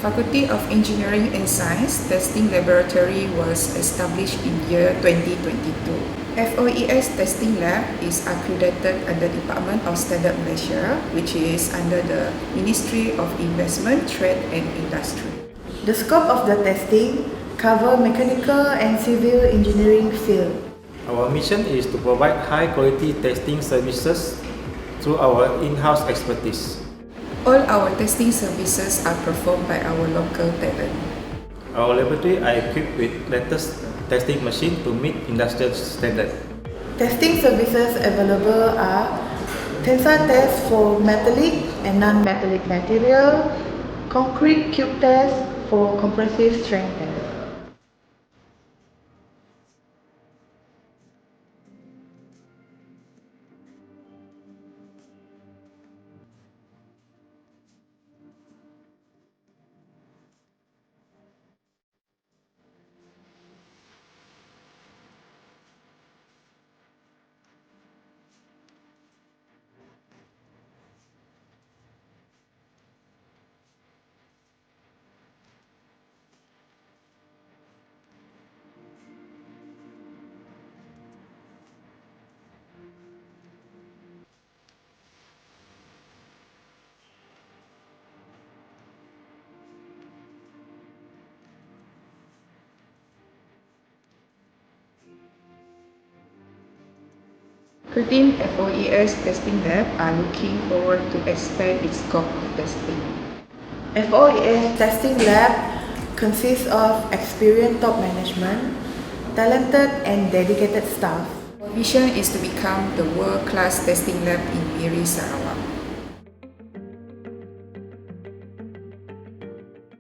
Faculty of Engineering and Science Testing Laboratory was established in year 2022. FOES Testing Lab is accredited under Department of Standard Malaysia, which is under the Ministry of Investment, Trade and Industry. The scope of the testing cover mechanical and civil engineering field. Our mission is to provide high-quality testing services through our in-house expertise. All our testing services are performed by our local talent. Our laboratory are equipped with latest testing machine to meet industrial standards. Testing services available are tensile test for metallic and non-metallic material, concrete cube test for compressive strength test. Curtin FOES Testing Lab are looking forward to expand its scope of testing. FOES Testing Lab consists of experienced top management, talented and dedicated staff. Our vision is to become the world-class testing lab in Miri, Sarawak.